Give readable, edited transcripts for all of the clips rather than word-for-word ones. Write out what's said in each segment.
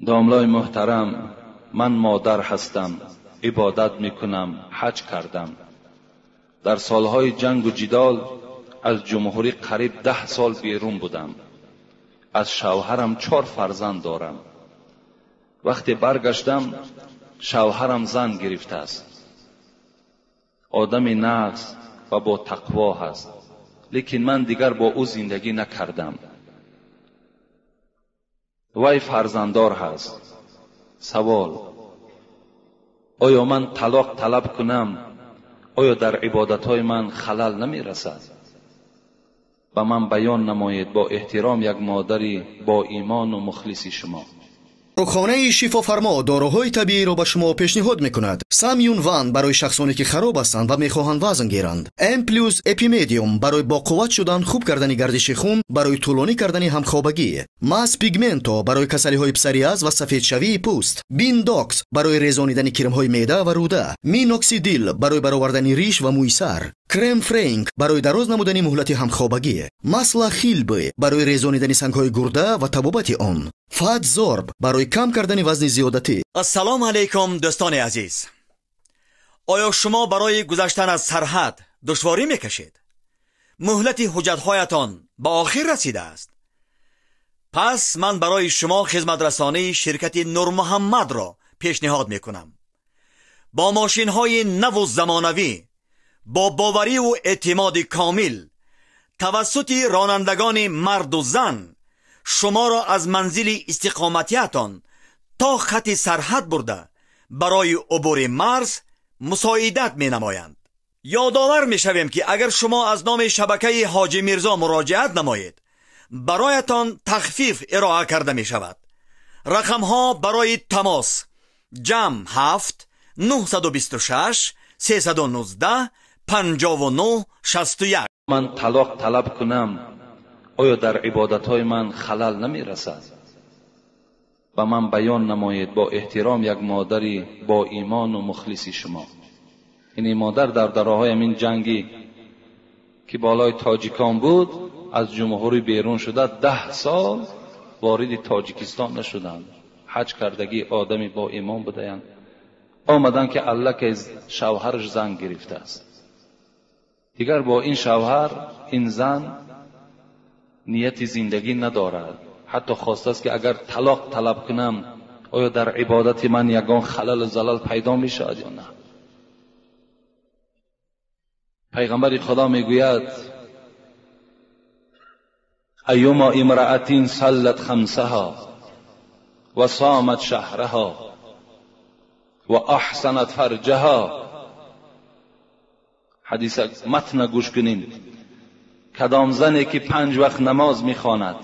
داملای محترم، من مادر هستم، عبادت میکنم، حج کردم. در سالهای جنگ و جدال از جمهوری قریب 10 سال بیرون بودم. از شوهرم 4 فرزند دارم. وقتی برگشتم شوهرم زن گرفته است. آدم نقص و با تقوا هست، لیکن من دیگر با او زندگی نکردم. وی فرزنددار هست. سوال: آیا من طلاق طلب کنم؟ آیا در عبادتهای من خلل نمی رسد؟ به من بیان نمایید با احترام یک مادری با ایمان و مخلصی شما. رخانه شفافرما داروهای طبیعی را به شما پیشنهاد میکند. سامیون وان برای شخصانی که خراب هستند و میخواهند وزن گیرند. ام پلوس اپیمدیوم برای با قوت شدن، خوب کردن گردش خون، برای طولانی کردن همخوابگی. ماس پیگمنتو برای کسلی های پسریاز و سفید شوی پوست. بین داکس برای ریزانیدن کرم های معده و روده. مینوکسیدیل برای برآوردن ریش و موی سر. کرم فرانک برای دراز نمودن مهلت همخوابگی. ماسلا خیلبه برای ریزانیدن سنگ های گرده و تبابت آن. فات زورب برای کم کردن وزن زیادتی. السلام علیکم دوستان عزیز. آیا شما برای گذشتن از سرحد دشواری میکشید؟ مهلت حجت‌هایتان به آخر رسیده است. پس من برای شما خدمت رسانی شرکت نور محمد را پیشنهاد میکنم. با ماشین‌های نو و زمانوی، با باوری و اعتماد کامل، توسط رانندگان مرد و زن، شما را از منزل استقامتیتان تا خط سرحد برده برای عبور مرز مساعدت می نمایند. یادآور می شویم که اگر شما از نام شبکه حاجی میرزا مراجعت نمایید، برایتان تخفیف ارائه کرده می شود. رقم ها برای تماس: جمع 7 926 319 59 61. من طلاق طلب کنم، آیا در عبادتهای من خلل نمی رسد؟ و من بیان نمایید با احترام یک مادری با ایمان و مخلصی شما. این مادر در دراهای این جنگی که بالای تاجیکان بود از جمهوری بیرون شده 10 سال وارد تاجیکستان نشدند. حج کردگی آدمی با ایمان بودند. آمدن که الله که شوهرش زن گرفته است. دیگر با این شوهر این زن نیت زندگی ندارد. حتی خواسته است که اگر طلاق طلب کنم آیا در عبادت من یگان خلل و زلل پیدا می شود یا نه؟ پیغمبر خدا می گوید: ایما امرأة صلت خمسها و صامت شهرها و احسنت فرجها. حدیث متن گوش کنین. کدام زنی که 5 وقت نماز میخواند،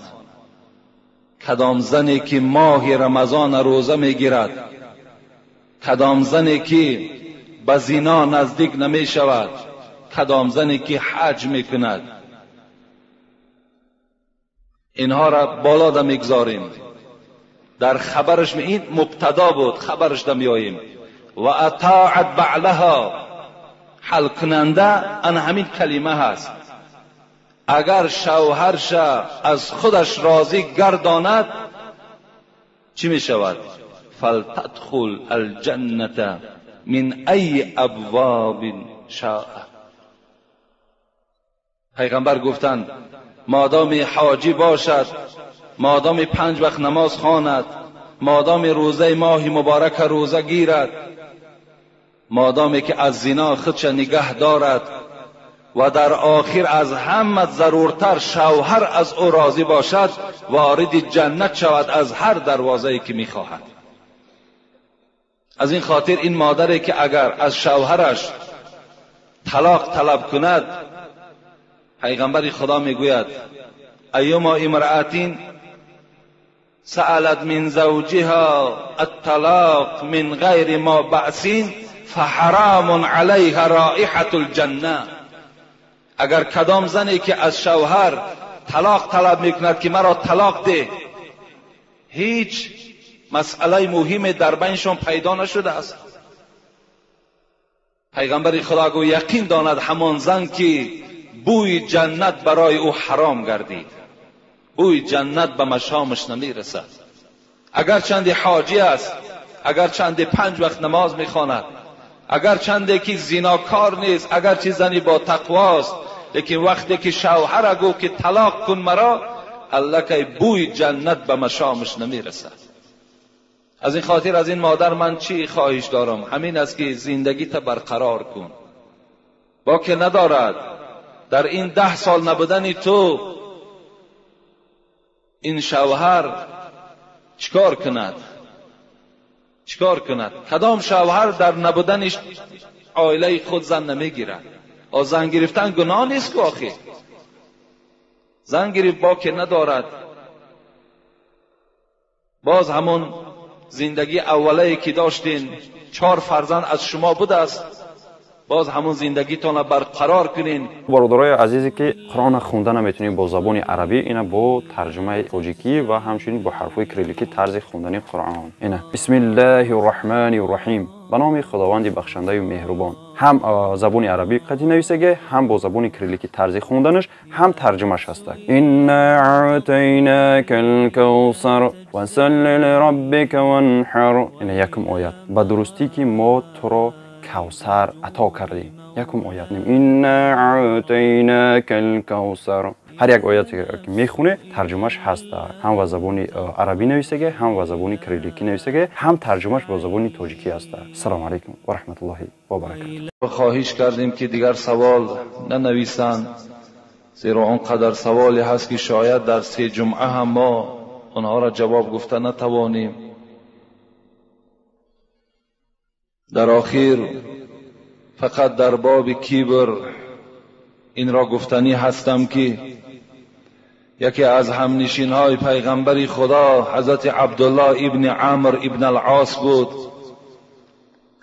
کدام زنی که ماه رمضان روزه میگیرد، کدام زنی که به زنا نزدیک نمیشود، کدام زنی که حج میکند، اینها را بالا دا میگذاریم. در خبرش این مبتدا بود، خبرش دا میاییم. و اطاعت بعلها، حل کننده ان همین کلمه هست. اگر شوهرش از خودش راضی گرداند چی می شود؟ فلتدخل الجنة من ای ابواب شاء. پیغمبر گفتند مادام حاجی باشد، مادام 5 وقت نماز خواند، مادام روزه ماه مبارک روزه گیرد، مادامی که از زنا خودش نگه دارد و در آخر از همه ضرورتر شوهر از او راضی باشد، وارد جنت شود از هر دروازه‌ای که می‌خواهد. از این خاطر این مادری که اگر از شوهرش طلاق طلب کند، پیغمبر خدا میگوید: ایما امرأة سألت من زوجها الطلاق من غیر ما بأس فحرام علیها رائحة الجنه. اگر کدام زنی که از شوهر طلاق طلب میکند که مرا طلاق ده، هیچ مسئله مهمی در بینشان پیدا نشده است، پیغمبر خدا گو یقین داند همان زن که بوی جنت برای او حرام گردید، بوی جنت به مشامش نمی رسد. اگر چند حاجی است، اگر چند 5 وقت نماز میخواند، اگر چند که زیناکار نیست، اگر چه زنی با تقواست، لیکن وقتی که شوهر گو که طلاق کن مرا، الله که بوی جنت به مشامش نمیرسد. از این خاطر از این مادر من چی خواهش دارم؟ همین است که زندگی تا برقرار کن. با که ندارد در این 10 سال نبودن تو این شوهر چیکار کند؟ چیکار کند؟ کدام شوهر در نبودنش عائله خود زن نمیگیرد؟ زن گرفتن گناه نیست که آخه زن گرفت با که ندارد، باز همون زندگی اولی که داشتین 4 فرزند از شما بوده است، باز همون زندگیتون را برقرار کنین. برادرای عزیزی که قرآن خونده نمیتونین با زبان عربی، اینا با ترجمه تاجیکی و همچنین با حرفای کریلیکی طرز خوندن قرآن. اینا بسم الله الرحمن الرحیم، به نام خداوند بخشنده و مهربان. هم زبان عربی قدی نویسه، هم با زبان کریلیکی طرز خوندنش، هم ترجمهش هست. انا اعطیناک الکوثر وصل لربک وانحر. اینا یکم آیت به درستی که ما تو را کوثر عطا کردیم. یکم آیت نیم انا اعطیناک الکوثر. هر یک آیتی که میخونه ترجمهش هست، هم و زبان عربی نویسه، هم و زبان کریلیکی نویسه، هم ترجمهش با زبان تاجیکی است. السلام علیکم و رحمت الله و برکاته. خواهش کردیم که دیگر سوال ننویسند، زیرا اونقدر سوالی هست که شاید در 3 جمعه هم ما اونها را جواب گفته نتوانیم. در آخر فقط در باب کبر این را گفتنی هستم که یکی از همنشین های پیغمبر خدا حضرت عبدالله ابن عمرو ابن العاص بود.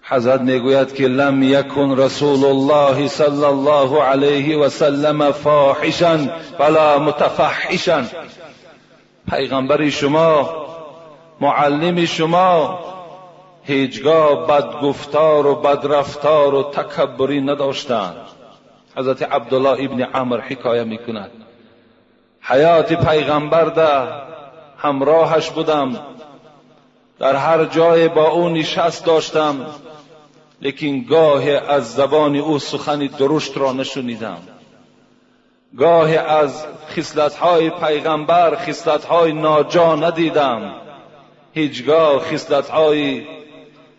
حضرت میگوید که لم یکن رسول الله صلی الله علیه و سلم فاحشا ولا متفحشا. پیغمبر شما، معلم شما هیچگاه بدگفتار و بدرفتار و تکبری نداشتند. حضرت عبدالله ابن عمرو حکایه میکند حیات پیغمبر ده همراهش بودم، در هر جای با او نشست داشتم، لیکن گاه از زبان او سخن درشت را نشنیدم. گاه از خصلت‌های پیغمبر خصلت‌های ناجا ندیدم. هیچگاه خصلت‌هایی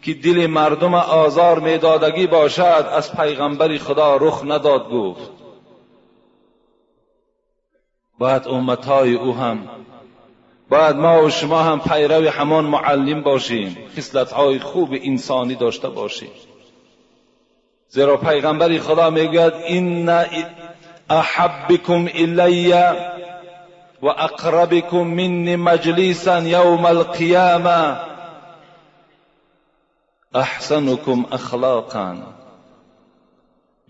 که دل مردم آزار میدادگی باشد از پیغمبر خدا رخ نداد گفت. باید امتهای او هم، باید ما و شما هم پیرو همان معلم باشیم، خصلت‌های خوب انسانی داشته باشیم. زیرا پیغمبر خدا میگوید ان احبکم الی و اقربکم منی مجلسا یوم القیامه احسنکم اخلاقا.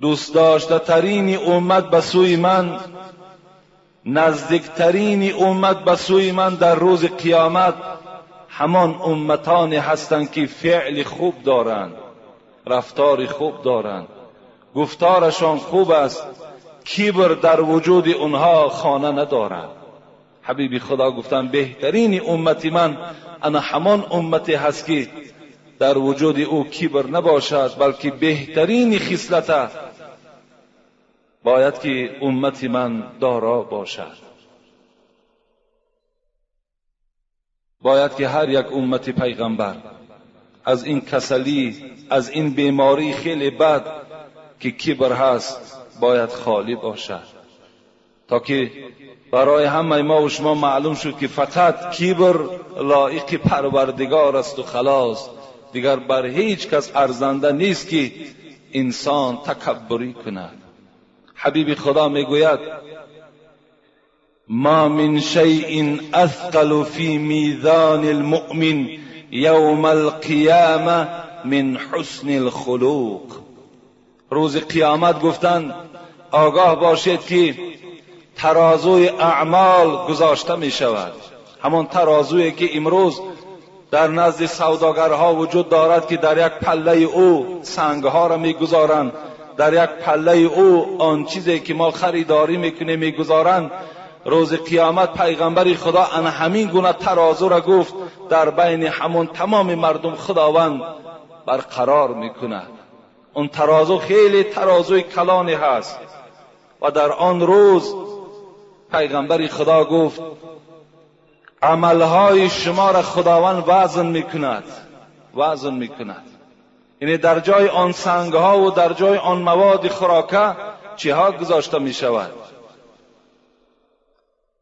دوست داشته ترین امت به سوی من، نزدیکترین امت به سوی من در روز قیامت همان امتانی هستند که فعل خوب دارند، رفتار خوب دارند، گفتارشان خوب است، کبر در وجود اونها خانه ندارد. حبیب خدا گفتن بهترین امتی من انا همان امتی هست که در وجود او کبر نباشد، بلکه بهترین خصلت باید که امتی من دارا باشد. باید که هر یک امت پیغمبر از این کسلی، از این بیماری خیلی بد که کبر هست باید خالی باشد، تا که برای همه ما و شما معلوم شد که فقط کبر لایق پروردگار است و خلاص. دیگر بر هیچ کس ارزنده نیست که انسان تکبری کند. حبیب خدا میگوید ما من شیء اثقل فی میزان المؤمن یوم القیامه من حسن الخلق. روز قیامت گفتند آگاه باشید که ترازوی اعمال گذاشته می شود، همون ترازویی که امروز در نزد سوداگرها وجود دارد که در یک پله او سنگها را میگذارند، در یک پله او آن چیزی که ما خریداری میکنیم میگذارند، روز قیامت پیغمبر خدا ان همین گونه ترازو را گفت در بین همون تمام مردم خداوند برقرار میکند. اون ترازو خیلی ترازوی کلانی هست و در آن روز پیغمبر خدا گفت عملهای شما را خداوند وزن میکند. یعنی در جای آن سنگها و در جای آن مواد خوراکه چیها گذاشته می شود؟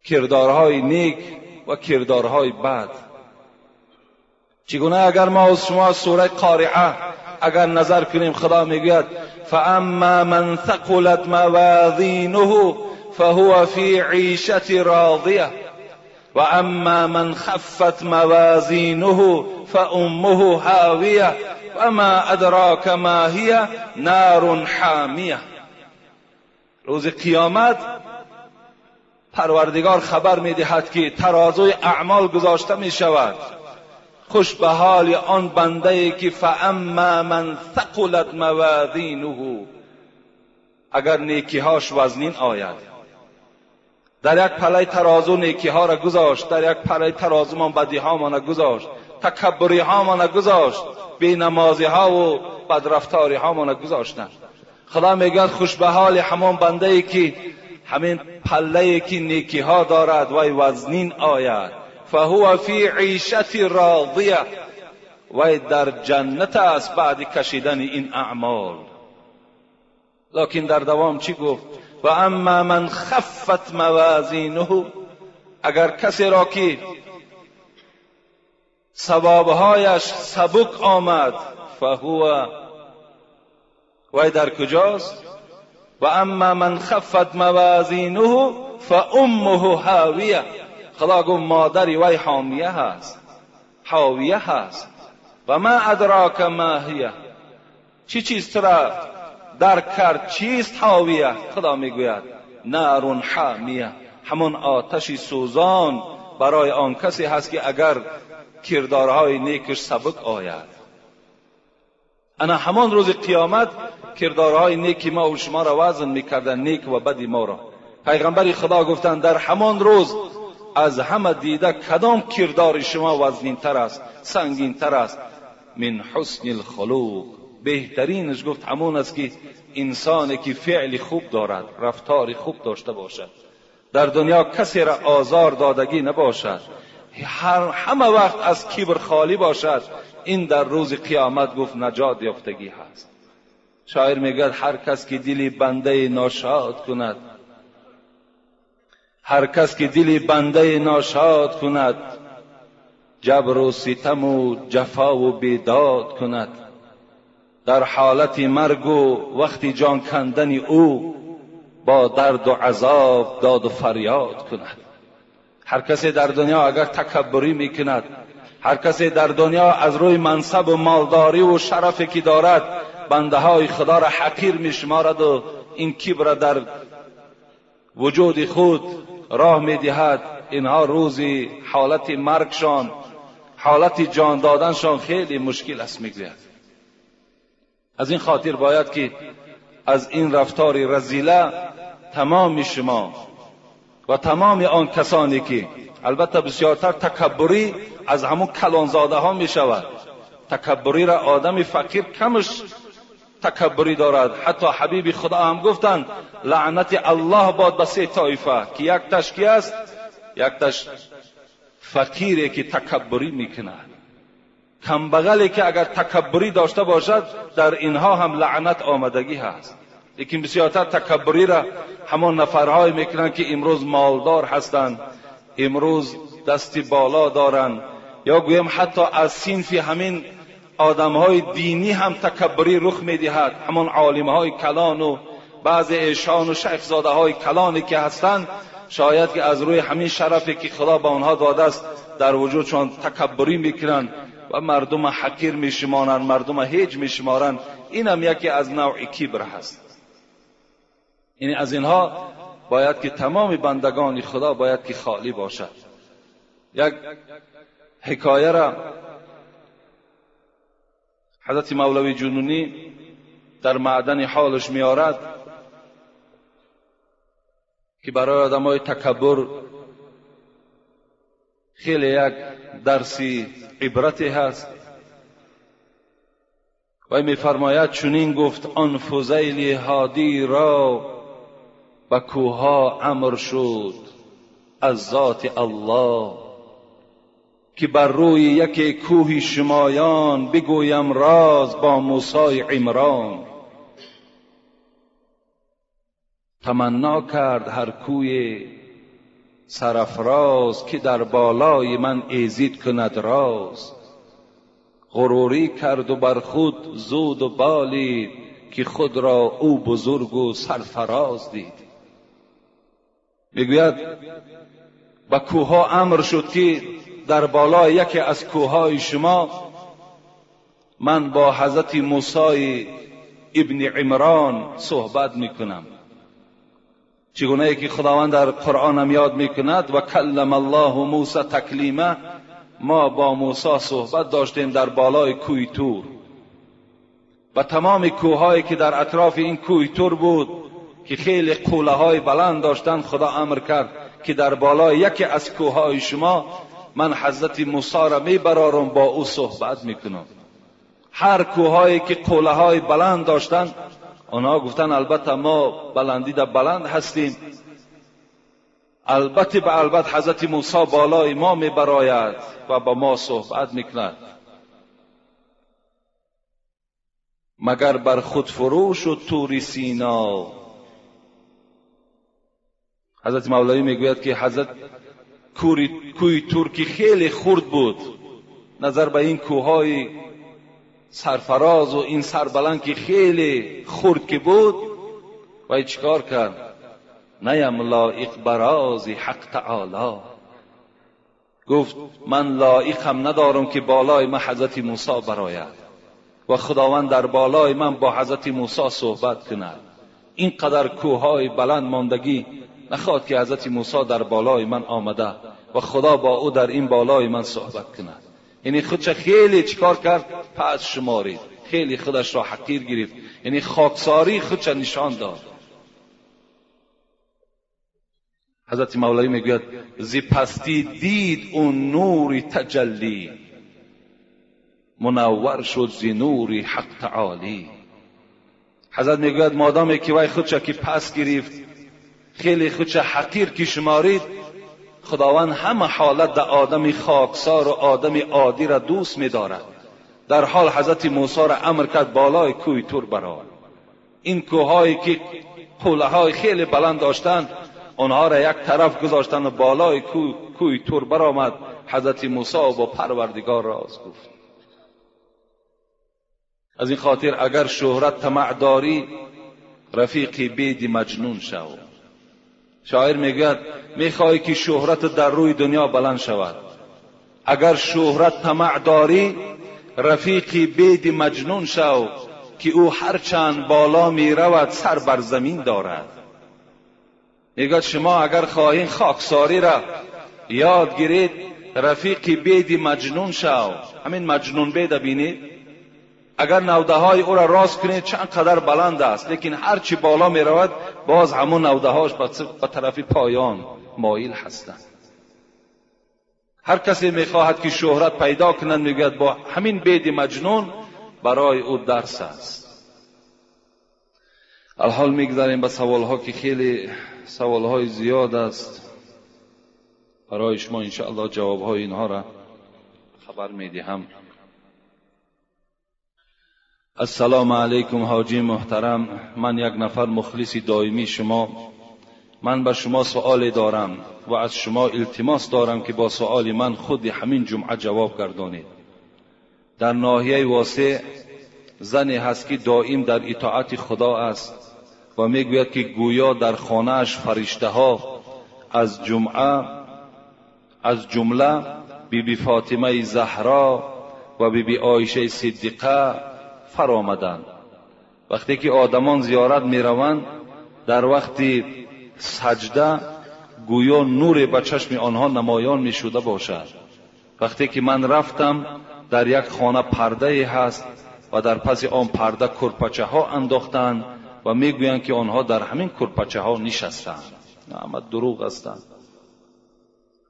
کردارهای نیک و کردارهای بد. چگونه اگر ما از شما سوره قارعه اگر نظر کنیم، خدا میگوید فاما من ثقلت موازینه فهو فی عیشة راضیه و اما من خفت موازینه فامه هاویه و ما ادراک ما هی نار حامیه. روز قیامت پروردگار خبر میدهد که ترازوی اعمال گذاشته می شود. خوش به حال آن بنده ای که فاما من ثقلت موازینه، اگر نیکیهاش وزنین آید. در یک پله ترازو نیکی ها را گذاشت، در یک پله ترازو من بدی ها ما گذاشت، تکبری ها ما گذاشت، بی نمازی ها و بدرفتاری ها ما گذاشتن. خدا میگه خوش به حال همان بنده ای که همین پله ای که نیکی ها دارد و وزنین آید، فهو فی عیشة راضیه، و در جنت است بعد کشیدن این اعمال. لکن در دوام چی گفت؟ و اما من خفت موازینه، اگر کسی را که ثوابهایش سبک آمد، فهو، و در کجاست؟ و اما من خفت موازینه فامه هاویه. خدا گفت مادری وی حامیه هست. و ما ادراک ما هی، چی چیز ترا درک کرد چیست حاویه؟ خدا میگوید نار حامیه، همون آتشی سوزان برای آن کسی هست که اگر کردارهای نیکش سبک آید. انا همان روز قیامت کردارهای نیکی ما و شما را وزن میکردن، نیک و بدی ما را. پیغمبر خدا گفتند در همان روز از همه دیده کدام کردار شما وزنین تر است، سنگین تر است؟ من حسن الخلق، بهترینش گفت همون است که انسانی که فعل خوب دارد، رفتار خوب داشته باشد، در دنیا کسی را آزار دادگی نباشد، همه وقت از کبر خالی باشد. این در روز قیامت گفت نجات یافتگی هست. شاعر میگه هر کس که دلی بنده ناشاد کند، هر کس که دلی بنده ناشاد کند، جبر و ستم و جفا و بیداد کند، در حالت مرگ و وقتی جان کندن او، با درد و عذاب داد و فریاد کند. هر کسی در دنیا اگر تکبری میکند، هر کسی در دنیا از روی منصب و مالداری و شرفی که دارد بنده های خدا را حقیر میشمارد و این کبر در وجود خود راه میدهد، اینها روزی حالت مرگشان، حالت جان دادنشان خیلی مشکل است میگوید. از این خاطر باید که از این رفتار رذیله تمام شما و تمام آن کسانی که البته بسیارتر تکبری از همون کلانزاده ها می شود. تکبری را آدم فقیر کمش تکبری دارد. حتی حبیب خدا هم گفتند لعنت الله باد به سه طایفه که یک تشکی است، یک تش فقیری که تکبری میکند، کمبغلی که اگر تکبری داشته باشد در اینها هم لعنت آمدگی هست. لیکن بسیارتر تکبری را همان نفرهای میکنند که امروز مالدار هستند، امروز دستی بالا دارند، یا گویم حتی از صنف همین آدمهای دینی هم تکبری رخ میدهد. همان عالمهای کلان و بعض ایشان و شیخزاده های کلانی که هستند، شاید که از روی همین شرفی که خدا به آنها داده است در وجودشان تکبری میکنند و مردم حقیر میشمارند، مردم هیچ میشمارند. این هم یکی از نوع کبر هست. یعنی از اینها باید که تمام بندگان خدا باید که خالی باشد. یک حکایه را حضرت مولوی جنونی در معدن حالش میارد که برای آدمای تکبر خیلی یک درسی عبرتی هست. و می‌فرماید چنین گفت آن فضیل هادی را به کوها امر شد از ذات الله، که بر روی یک کوه شمایان بگویم راز با موسی عمران. تمنا کرد هر کوی سرافراز که در بالای من ایزید کند راز. غروری کرد و بر خود زود و بالید که خود را او بزرگ و سرفراز دید. میگوید با کوها امر شد که در بالای یکی از کوههای شما من با حضرت موسی ابن عمران صحبت میکنم. چگونه که خداوند در قرآن هم یاد میکند و کلم الله موسی تکلیما، ما با موسی صحبت داشتیم در بالای کوه طور. و تمام کوههایی که در اطراف این کوه طور بود که خیلی قوله های بلند داشتن، خدا امر کرد که در بالای یکی از کوههای شما من حضرت موسی را میبرارم، با او صحبت میکنم. هر کوههایی که قوله های بلند داشتن، آنها گفتن البته ما بلندی در بلند هستیم، البته به البته حضرت موسی بالای ما میبراید و با ما صحبت میکند. مگر بر خود فروش و طور سینا. حضرت مولوی میگوید که حضرت کوه طور که خیلی خرد بود، نظر به این کوههای سرفراز و این سربلند که خیلی خرد که بود، و چیکار کرد؟ نیم لایق براز حق تعالی. گفت من لایقم ندارم که بالای من حضرت موسی براید و خداوند در بالای من با حضرت موسی صحبت کند. اینقدر کوههای بلند ماندگی نخواد که حضرت موسی در بالای من آمده و خدا با او در این بالای من صحبت کند. یعنی خودش خیلی چیکار کرد؟ پس شمارید، خیلی خودش را حقیر گرفت، یعنی خاکساری خودش نشان داد. حضرت مولوی میگوید زی پستی دید اون نور تجلی، منور شد زی نور حق تعالی. حضرت میگوید مادامی که وای خودش که پس گرفت، خیلی خودش حقیر که شمارید، خداوند همه حالت در آدم خاکسار و آدم عادی را دوست می‌دارد. در حال حضرت موسی را امر کرد بالای کوه طور برآورد. این کوههایی که قوله‌های خیلی بلند داشتند، آنها را یک طرف گذاشتند و بالای کوه طور برآمد. حضرت موسی با پروردگار راز گفت. از این خاطر اگر شهرت طمع داری، رفیقی بید مجنون شو. شاعر میگوید میخوای که شهرت در روی دنیا بلند شود، اگر شهرت طمع داری، رفیقی بید مجنون شو، که او هرچند بالا میرود سر بر زمین دارد. میگوید شما اگر خواهید خاکساری را یاد گیرید، رفیقی بید مجنون شو. همین مجنون بید بینید، اگر نوده های او را راست کنید چند قدر بلند است، لیکن هرچی بالا می رود باز همون نوده هاش به طرف پایان مایل هستند. هر کسی می خواهد که شهرت پیدا کنند، میگوید با همین بید مجنون برای او درس است. الحال میگذاریم به سوال ها که خیلی سوال های زیاد است. برای شما انشاءالله جواب های اینها را خبر میدهم. السلام علیکم حاجی محترم، من یک نفر مخلص دائمی شما. من به شما سؤال دارم و از شما التماس دارم که با سؤال من خود همین جمعه جواب گردانید. در ناحیه واسع زنی هست که دائم در اطاعت خدا است و میگوید که گویا در خانه‌اش فرشته ها از جمله بیبی فاطمه زهرا و بیبی عایشه صدیقه فرآمدند. وقتی که آدمان زیارت می روند، در وقت سجده گویا نور به چشم آنها نمایان می شده باشد. وقتی که من رفتم، در یک خانه پرده هست و در پس آن پرده کرپچه ها انداختند و می گویند که آنها در همین کرپچه ها نشستند. همه دروغ هستند.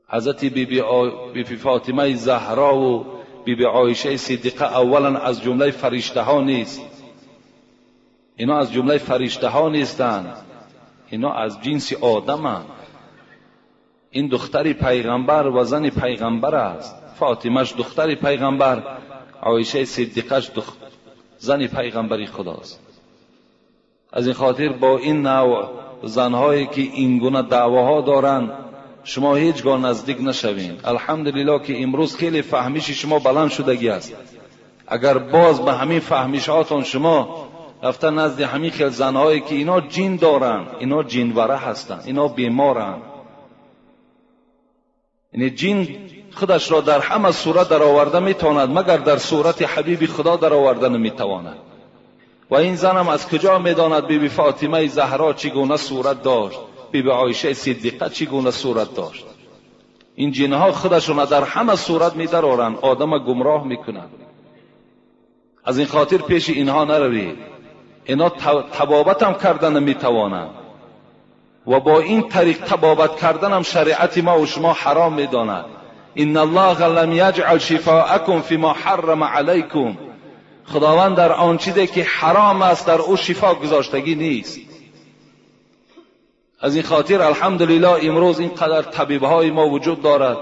حضرت بی فاطمه زهرا و بی عایشه صدیقه اولا از جمله فرشته ها نیست. اینا از جمله فرشته ها نیستند، اینا از جنس آدمند. این دختر پیغمبر و زن پیغمبر است. فاطمهش دختر پیغمبر، عایشه صدیقهش زن پیغمبری خداست. از این خاطر با این نوع زنهایی که این گونه دعواها دارند شما هیچگاه نزدیک نشوین. الحمدلله که امروز خیلی فهمیش شما بلند شدگی است. اگر باز به همین فهمیشاتون شما رفته نزد همین خیل زنهایی که اینا جین دارن، اینا جینوره هستن، اینا بیمارن، یعنی جین خودش را در همه صورت در آورده میتواند مگر در صورت حبیب خدا در آورده نمیتواند. و این زنم از کجا میداند بیبی فاطمه زهرا چگونه صورت داشت، بیبی عایشه صدیقه چگونه صورت داشت؟ این جنها خودشون در همه صورت میدرارن، آدم گمراه میکنن. از این خاطر پیش اینها نروید. اینا تبابت هم کردن میتوانند و با این طریق تبابت کردن هم شریعت ما و شما حرام میداند. ان الله لم یجعل شفاءکم فيما حرم علیکم. خداوند در آن چیزی که حرام است در او شفا گذاشتگی نیست. از این خاطر الحمدلله امروز اینقدر طبیب‌های ما وجود دارد.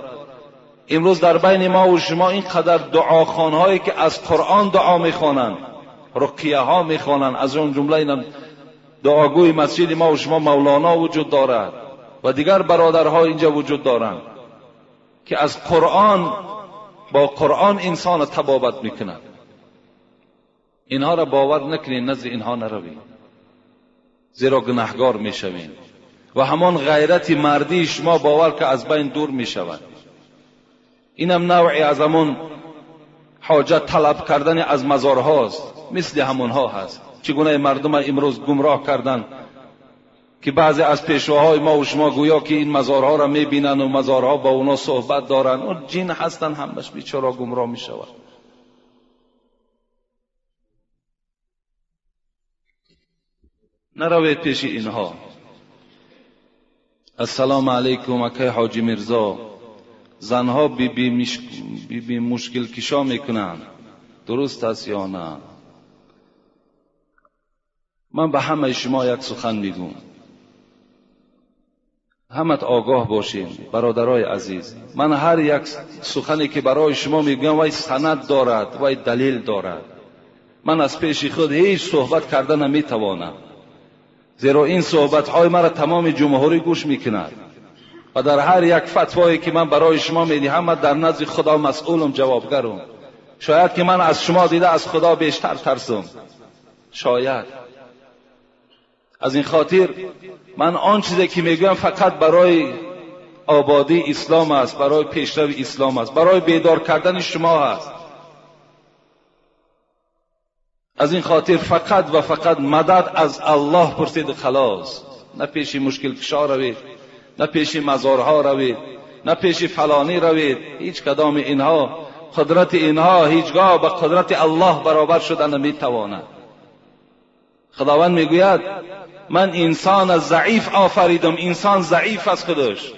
امروز در بین ما و شما اینقدر دعاخوان‌هایی که از قرآن دعا میخوانند، رقیه ها میخوانند. از اون جمله دعاگوی مسجد ما و شما مولانا وجود دارد و دیگر برادرها اینجا وجود دارند که از قرآن با قرآن انسان تبابت میکنند. اینها را باور نکنین، نزد اینها نروین، زیرا گناهگار میشوین و همان غیرت مردی شما باور که از بین دور میشود. اینم نوعی از همون حاجت طلب کردن از مزارهاست، مثل همونها هست. چگونه مردم امروز گمراه کردن که بعضی از پیشواهای ما و شما گویا که این مزارها را میبینن و مزارها با اونا صحبت دارن، اون جن هستن، همش بیچاره گمراه میشود. نروید پیش اینها. السلام علیکم اکای حاجی مرزا، زنها بی مشکل کشا میکنند، درست است یا نه؟ من به همه شما یک سخن میگم، همت آگاه باشین برادرای عزیز. من هر یک سخنی که برای شما میگم وای سند دارد، وای دلیل دارد. من از پیش خود هیچ صحبت کردن نمیتوانم، زیرا این صحبت های مرا تمام جمهوری گوش میکند و در هر یک فتوایی که من برای شما میدهم من در نزد خدا مسئولم، جوابگرم. شاید که من از شما دیده از خدا بیشتر ترسم، شاید. از این خاطر من آن چیزی که میگویم فقط برای آبادی اسلام است، برای پیشرو اسلام است، برای بیدار کردن شما است. از این خاطر فقط و فقط مدد از الله پرسید خلاص. نه پیش مشکل کشا روید، نه پیش مزارها روید، نه پیش فلانی روید. هیچ کدام اینها قدرت اینها هیچگاه به قدرت الله برابر شدن نمیتواند. خداوند میگوید من انسان ضعیف آفریدم، انسان ضعیف از خودش.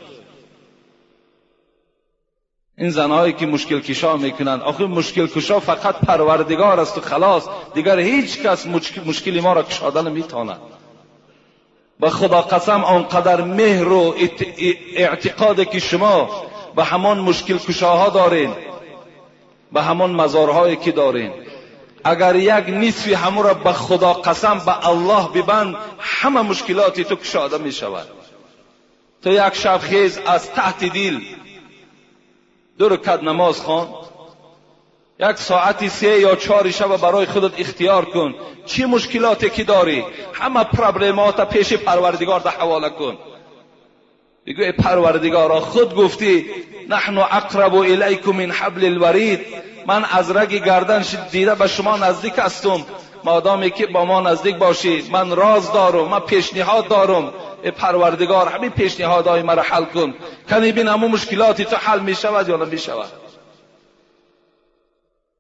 این زنهایی که مشکل کشا میکنند، آخه مشکل کشا فقط پروردگار است و خلاص، دیگر هیچ کس مشکل ما را کشاده نمیتواند. به خدا قسم آنقدر مهر و اعتقاد که شما به همان مشکل کشاها دارین، به همان مزارهایی که دارین، اگر یک نصفی همو را به خدا قسم به الله ببند، همه مشکلاتی تو کشاده می شود. تو یک شب خیز از تحت دل 2 رکعت نماز خوان، یک ساعتی 3 یا 4 شب برای خودت اختیار کن. چی مشکلاتی که داری همه پرابلمات پیش پروردگار ده حواله کن. بگو ای پروردگارا، خود گفتی نحن اقرب الیکم من حبل الورید، من از رگ گردن دیده به شما نزدیک هستم. مادامی که با ما نزدیک باشید، من راز دارم، من پیشنهاد دارم. ای پروردگار همین پیشنهادهای مرا حل کن. کنی بین همون مشکلاتی تو حل می شود یا نمی شود؟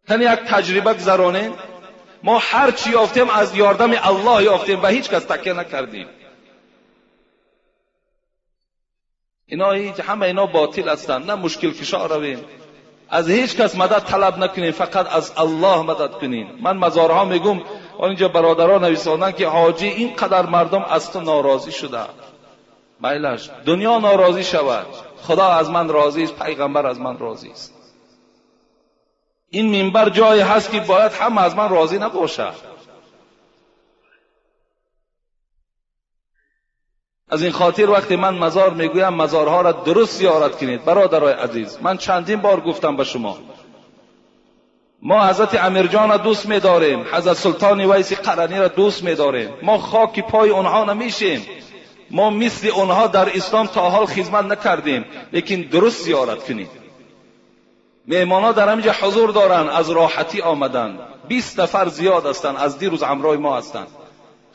کنی یک تجربه گذرانیم. ما هر چی یافتیم از یاردم الله یافتیم و هیچ کس تکیه نکردیم. اینا همه اینا باطل هستند. نه مشکل کشا رویم، از هیچ کس مدد طلب نکنین، فقط از الله مدد کنین. من مزارها میگم اینجا برادران نویساندن که حاجی اینقدر مردم از تو ناراضی شده، میلش دنیا ناراضی شود، خدا از من راضی است، پیغمبر از من راضی است. این منبر جایی هست که باید هم از من راضی نباشه. از این خاطر وقتی من مزار میگویم مزارها را درست زیارت کنید. برادرای عزیز، من چندین بار گفتم به شما، ما حضرت امیرجان را دوست می‌داریم، حضرت سلطان ویس قرنی را دوست می‌داریم، ما خاک پای اونها نمیشیم، ما مثل اونها در اسلام تا حال خدمت نکردیم، لیکن درست زیارت کنید. میهمانا در همینجا حضور دارن، از راحتی آمدن، 20 نفر زیاد هستند، از دیروز همراه ما هستند.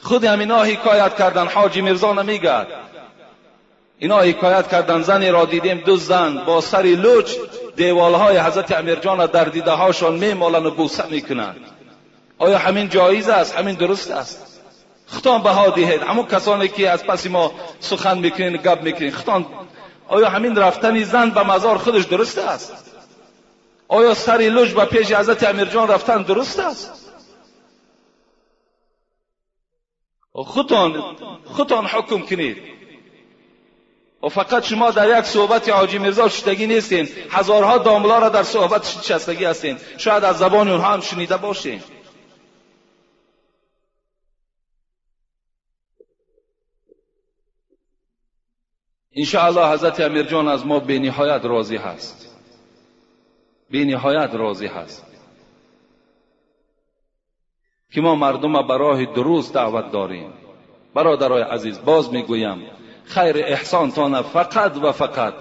خود همینا حکایت کردن، حاجی میرزا نمیگه، اینا حکایت کردن زنی را دیدیم، دو زن با سری لوچ دیوالهای حضرت امیرجان در دیده هاشان میمالن و بوسه میکنن. آیا همین جایز است؟ همین درست است؟ خطان بها دهید. همون کسانی که از پس ما سخن میکنین گپ میکنین، خطان آیا همین رفتن زن به مزار خودش درست است؟ آیا سری لوچ به پیش حضرت امیرجان رفتن درست است؟ خودتان حکم کنید. و فقط شما در یک صحبت حاجی میرزا شدگی نیستین، هزارها داملا را در صحبت شستگی هستین، شاید از زبان اونها هم شنیده باشین. انشاءالله حضرت امیرجان از ما به نهایت راضی هست، به نهایت راضی هست که ما مردم به راه درست دعوت داریم. برادرای عزیز، باز میگویم خیر احسان تان فقط و فقط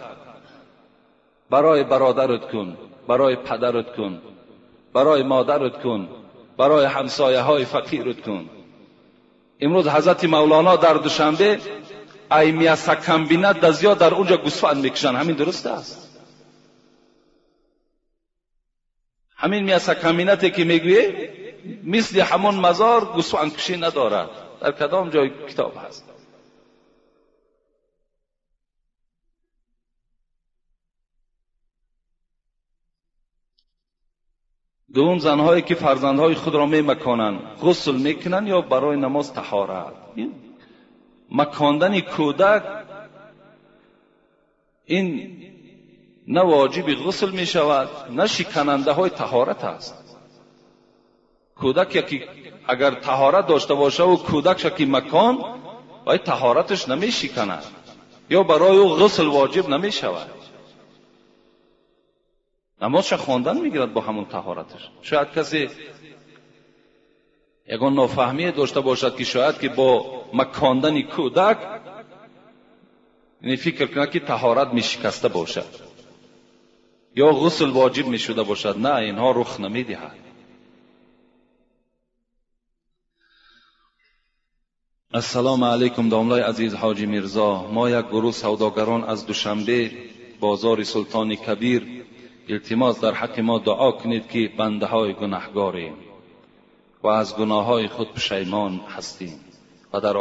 برای برادرت کن، برای پدرت کن، برای مادرت کن، برای همسایه های فقیرت کن. امروز حضرت مولانا در دوشنبه ای میاسکم بیند دزیا در اونجا گوسفند میکشن، همین درست است؟ همین میاسکم بینتی که میگویه مثل همون مزار گوسفند کشی ندارد. در کدام جای کتاب هست؟ دوم، زنهایی که فرزندهای خود را میمکانند غسل میکنند یا برای نماز طهارت. مکاندن کودک این نه واجب غسل می شود نه شکننده های طهارت است. کودک که اگر طهارت داشته باشه و کودک شکی مکان باید طهارتش نمی شکند یا برای او غسل واجب نمی شود. نمازش خواندن میگیرد با همون طهارتش. شاید کسی یگان نافهمی داشته باشد که شاید که با مکاندن کودک یعنی فکر کنه که طهارت می شکسته باشد یا غسل واجب می شده باشد. نه، اینها رخ نمی دهد. السلام علیکم داملای عزیز حاجی میرزا، ما یک گروه سوداگران از دوشنبه بازار سلطان کبیر التماس در حق ما دعا کنید که بنده های گناهگاریم و از گناه های خود پشیمان هستیم و در